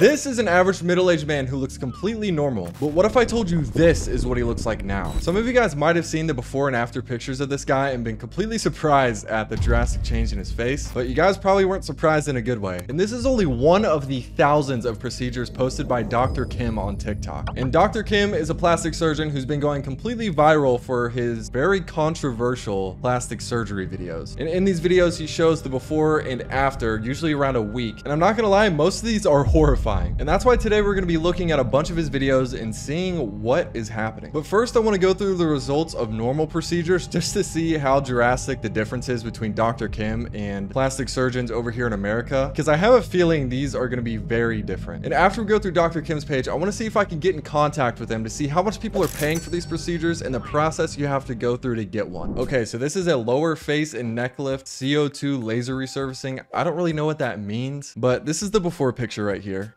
This is an average middle-aged man who looks completely normal. But what if I told you this is what he looks like now? Some of you guys might have seen the before and after pictures of this guy and been completely surprised at the drastic change in his face, but you guys probably weren't surprised in a good way. And this is only one of the thousands of procedures posted by Dr. Kim on TikTok. And Dr. Kim is a plastic surgeon who's been going completely viral for his very controversial plastic surgery videos. And in these videos, he shows the before and after, usually around a week. And I'm not gonna lie, most of these are horrifying. And that's why today we're gonna be looking at a bunch of his videos and seeing what is happening. But first, I wanna go through the results of normal procedures just to see how drastic the difference is between Dr. Kim and plastic surgeons over here in America, because I have a feeling these are gonna be very different. And after we go through Dr. Kim's page, I wanna see if I can get in contact with him to see how much people are paying for these procedures and the process you have to go through to get one. Okay, so this is a lower face and neck lift CO2 laser resurfacing. I don't really know what that means, but this is the before picture right here.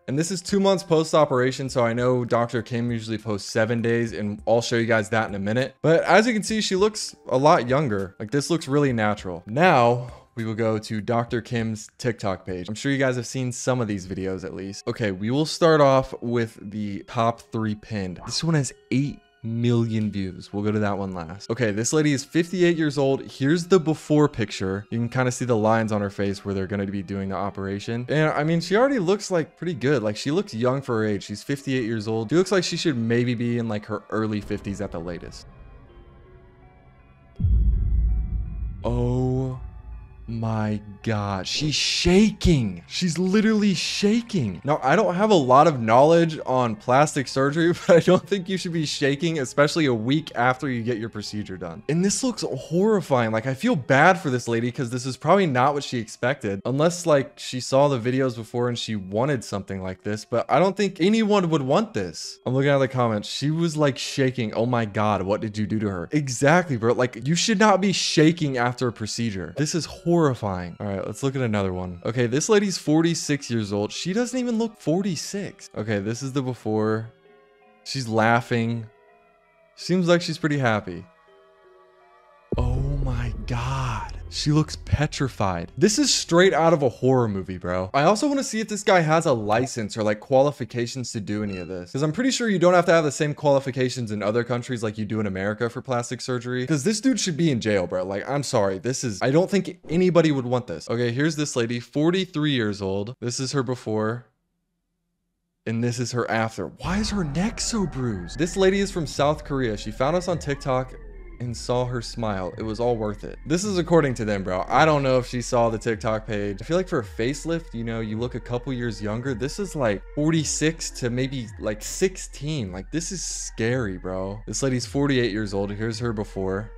And this is 2 months post-operation, so I know Dr. Kim usually posts 7 days, and I'll show you guys that in a minute. But as you can see, she looks a lot younger. Like, this looks really natural. Now, we will go to Dr. Kim's TikTok page. I'm sure you guys have seen some of these videos at least. Okay, we will start off with the top 3 pinned. This one has 8 million views. We'll go to that one last. Okay, this lady is 58 years old. Here's the before picture. You can kind of see the lines on her face where they're going to be doing the operation. And I mean, she already looks like pretty good. Like, she looks young for her age. She's 58 years old. She looks like she should maybe be in like her early 50s at the latest. Oh my God, she's shaking. She's literally shaking. Now, I don't have a lot of knowledge on plastic surgery, but I don't think you should be shaking, especially a week after you get your procedure done. And this looks horrifying. Like, I feel bad for this lady because this is probably not what she expected, unless like she saw the videos before and she wanted something like this, but I don't think anyone would want this. I'm looking at the comments. She was like shaking. Oh my God, what did you do to her? Exactly, bro. Like, you should not be shaking after a procedure. This is horrifying. All right, let's look at another one. Okay, this lady's 46 years old. She doesn't even look 46. Okay, this is the before. She's laughing. Seems like she's pretty happy. Oh my God. She looks petrified. This is straight out of a horror movie, bro. I also want to see if this guy has a license or like qualifications to do any of this, because I'm pretty sure you don't have to have the same qualifications in other countries like you do in America for plastic surgery, because this dude should be in jail, bro. Like, I'm sorry. I don't think anybody would want this. Okay, here's this lady, 43 years old. This is her before. And this is her after. Why is her neck so bruised? This lady is from South Korea. She found us on TikTok and saw her smile. It was all worth it. This is according to them, bro. I don't know if she saw the TikTok page. I feel like for a facelift, you know, you look a couple years younger. This is like 46 to maybe like 16. Like, this is scary, bro. This lady's 48 years old. Here's her before.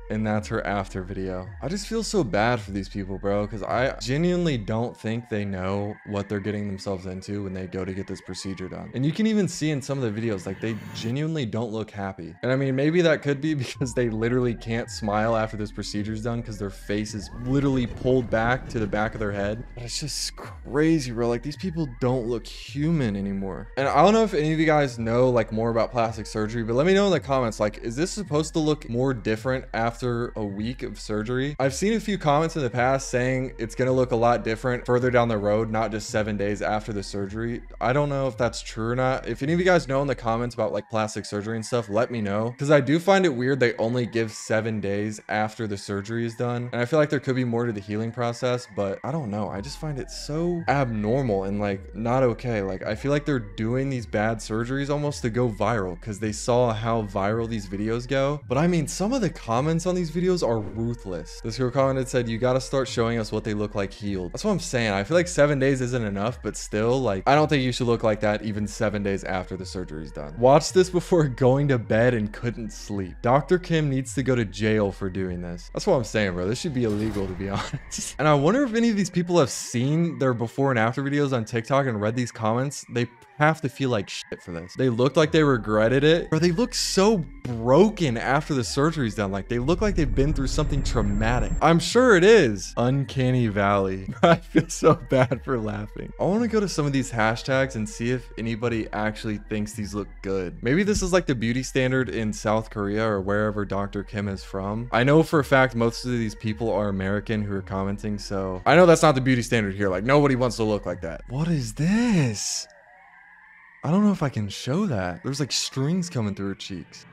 And that's her after video. I just feel so bad for these people, bro, because I genuinely don't think they know what they're getting themselves into when they go to get this procedure done. And you can even see in some of the videos, like, they genuinely don't look happy. And I mean, maybe that could be because they literally can't smile after this procedure's done because their face is literally pulled back to the back of their head. But it's just crazy, bro. Like, these people don't look human anymore. And I don't know if any of you guys know like more about plastic surgery, but let me know in the comments, like, is this supposed to look more different after a week of surgery? I've seen a few comments in the past saying it's going to look a lot different further down the road, not just 7 days after the surgery. I don't know if that's true or not. If any of you guys know in the comments about like plastic surgery and stuff, let me know, because I do find it weird they only give 7 days after the surgery is done, and I feel like there could be more to the healing process, but I don't know. I just find it so abnormal and like not okay. Like, I feel like they're doing these bad surgeries almost to go viral because they saw how viral these videos go. But I mean, some of the comments on these videos are ruthless. This girl commented, said, you got to start showing us what they look like healed. That's what I'm saying. I feel like 7 days isn't enough, but still, like, I don't think you should look like that even 7 days after the surgery is done. Watch this before going to bed and couldn't sleep. Dr. Kim needs to go to jail for doing this. That's what I'm saying, bro. This should be illegal, to be honest. And I wonder if any of these people have seen their before and after videos on TikTok and read these comments. They have to feel like shit for this. They looked like they regretted it, or they look so broken after the surgery's done. Like, they look look like they've been through something traumatic. I'm sure it is. Uncanny Valley. I feel so bad for laughing. I want to go to some of these hashtags and see if anybody actually thinks these look good. Maybe this is like the beauty standard in South Korea or wherever Dr. Kim is from. I know for a fact most of these people are American who are commenting, so I know that's not the beauty standard here. Like, nobody wants to look like that. What is this? I don't know if I can show that. There's like strings coming through her cheeks.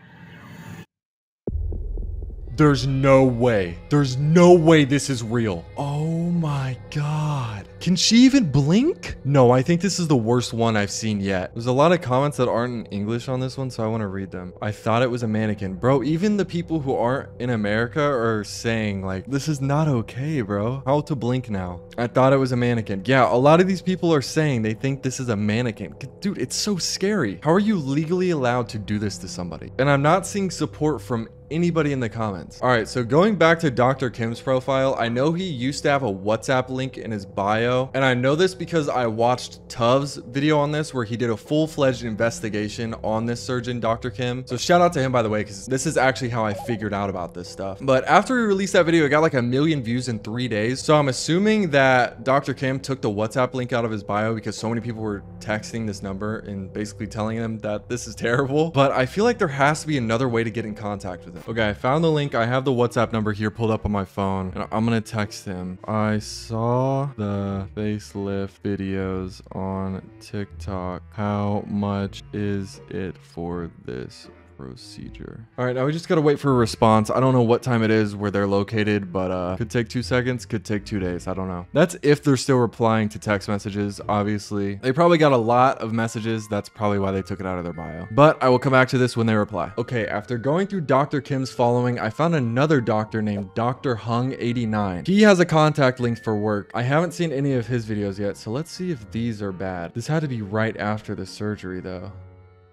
There's no way. There's no way this is real. Oh my God. Can she even blink? No, I think this is the worst one I've seen yet. There's a lot of comments that aren't in English on this one, so I want to read them. I thought it was a mannequin. Bro, even the people who aren't in America are saying like, this is not okay, bro. How to blink now? I thought it was a mannequin. Yeah, a lot of these people are saying they think this is a mannequin. Dude, it's so scary. How are you legally allowed to do this to somebody? And I'm not seeing support from anybody in the comments. All right, so going back to Dr. Kim's profile, I know he used to have a WhatsApp link in his bio, and I know this because I watched Tuv's video on this where he did a full-fledged investigation on this surgeon, Dr. Kim. So shout out to him, by the way, because this is actually how I figured out about this stuff. But after he released that video, it got like 1 million views in 3 days. So I'm assuming that Dr. Kim took the WhatsApp link out of his bio because so many people were texting this number and basically telling him that this is terrible. But I feel like there has to be another way to get in contact with him. Okay, I found the link. I have the WhatsApp number here pulled up on my phone, and I'm gonna text him. I saw the facelift videos on TikTok. How much is it for this procedure? All right, now we just gotta wait for a response. I don't know what time it is where they're located, but could take 2 seconds, could take 2 days. I don't know. That's if they're still replying to text messages. Obviously they probably got a lot of messages. That's probably why they took it out of their bio, but I will come back to this when they reply. Okay, after going through Dr. Kim's following, I found another doctor named Dr. Hung 89. He has a contact link for work. I haven't seen any of his videos yet, so let's see if these are bad. This had to be right after the surgery though.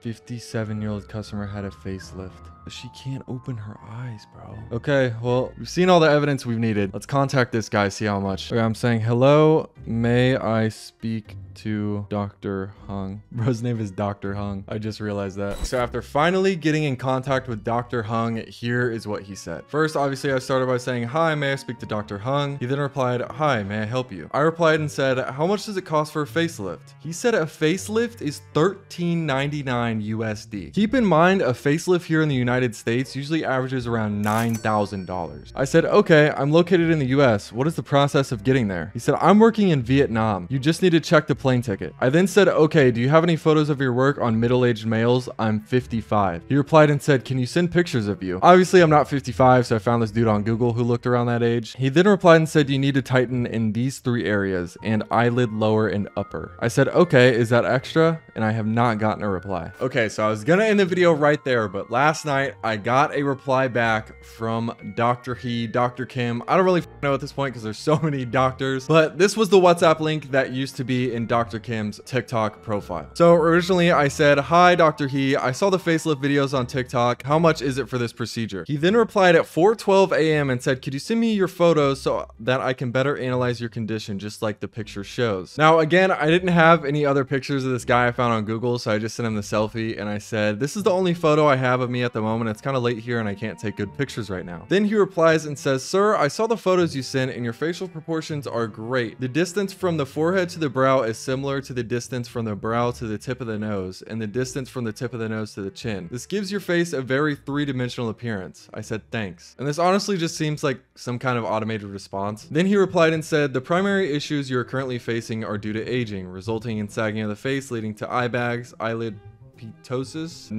57-year-old customer had a facelift. She can't open her eyes, bro. Okay, well, we've seen all the evidence we've needed. Let's contact this guy, see how much. Okay, I'm saying, hello, may I speak to Dr. Hung? Bro's name is Dr. Hung. I just realized that. So after finally getting in contact with Dr. Hung, here is what he said. First, obviously, I started by saying, hi, may I speak to Dr. Hung? He then replied, hi, may I help you? I replied and said, how much does it cost for a facelift? He said a facelift is $13.99 USD. Keep in mind, a facelift here in the United States usually averages around $9,000. I said, okay, I'm located in the US. What is the process of getting there? He said, I'm working in Vietnam. You just need to check the plane ticket. I then said, okay, do you have any photos of your work on middle-aged males? I'm 55. He replied and said, can you send pictures of you? Obviously, I'm not 55, so I found this dude on Google who looked around that age. He then replied and said, you need to tighten in these 3 areas and eyelid lower and upper. I said, okay, is that extra? And I have not gotten a reply. Okay, so I was gonna end the video right there, but last night I got a reply back from Dr. He, Dr. Kim. I don't really know at this point because there's so many doctors, but this was the WhatsApp link that used to be in Dr. Kim's TikTok profile. So originally I said, hi, Dr. He, I saw the facelift videos on TikTok. How much is it for this procedure? He then replied at 4:12 a.m. and said, could you send me your photos so that I can better analyze your condition just like the picture shows? Now, again, I didn't have any other pictures of this guy I found on Google, so I just sent him the selfie and I said, this is the only photo I have of me at the moment. It's kind of late here and I can't take good pictures right now. Then he replies and says, sir, I saw the photos you sent and your facial proportions are great. The distance from the forehead to the brow is similar to the distance from the brow to the tip of the nose and the distance from the tip of the nose to the chin. This gives your face a very three-dimensional appearance. I said, thanks. And this honestly just seems like some kind of automated response. Then he replied and said, the primary issues you are currently facing are due to aging, resulting in sagging of the face, leading to eye bags, eyelid ptosis,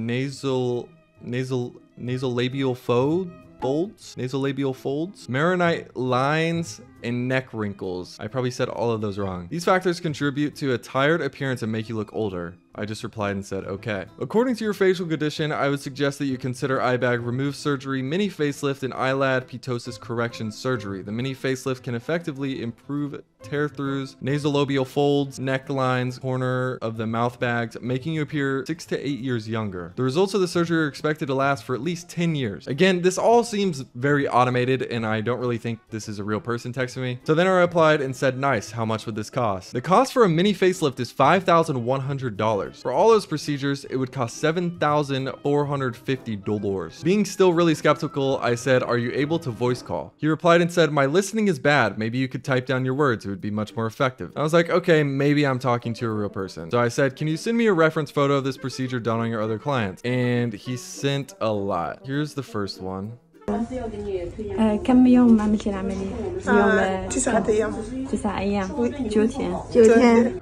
nasolabial folds, Maronite lines, and neck wrinkles. I probably said all of those wrong. These factors contribute to a tired appearance and make you look older. I just replied and said, okay. According to your facial condition, I would suggest that you consider eye bag remove surgery, mini facelift, and eyelid ptosis correction surgery. The mini facelift can effectively improve tear-throughs, nasolabial folds, necklines, corner of the mouth bags, making you appear 6 to 8 years younger. The results of the surgery are expected to last for at least 10 years. Again, this all seems very automated, and I don't really think this is a real person texting me. So then I replied and said, nice, how much would this cost? The cost for a mini facelift is $5,100. For all those procedures, it would cost $7,450. Being still really skeptical, I said, "Are you able to voice call?" He replied and said, "My listening is bad. Maybe you could type down your words. It would be much more effective." I was like, okay, maybe I'm talking to a real person. So I said, "Can you send me a reference photo of this procedure done on your other clients?" And he sent a lot. Here's the first one. كم يوم عملتي العملية؟ يوم 9 أيام. 9 أيام. 9 天.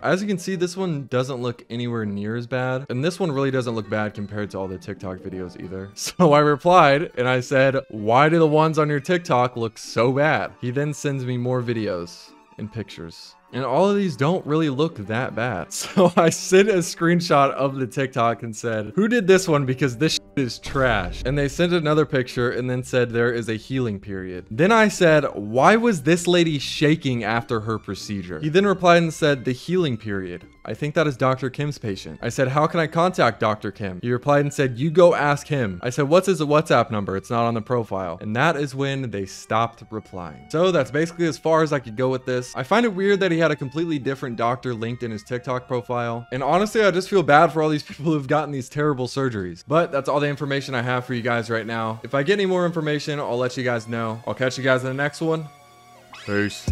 As you can see, this one doesn't look anywhere near as bad. And this one really doesn't look bad compared to all the TikTok videos either. So I replied and I said, "Why do the ones on your TikTok look so bad?" He then sends me more videos and pictures. And all of these don't really look that bad. So I sent a screenshot of the TikTok and said, "Who did this one? Because this shit is trash." And they sent another picture and then said there is a healing period. Then I said, "Why was this lady shaking after her procedure?" He then replied and said, "The healing period. I think that is Dr. Kim's patient." I said, "How can I contact Dr. Kim?" He replied and said, "You go ask him." I said, "What's his WhatsApp number? It's not on the profile." And that is when they stopped replying. So that's basically as far as I could go with this. I find it weird that he had a completely different doctor linked in his TikTok profile. And honestly, I just feel bad for all these people who've gotten these terrible surgeries. But that's all the information I have for you guys right now. If I get any more information, I'll let you guys know. I'll catch you guys in the next one. Peace.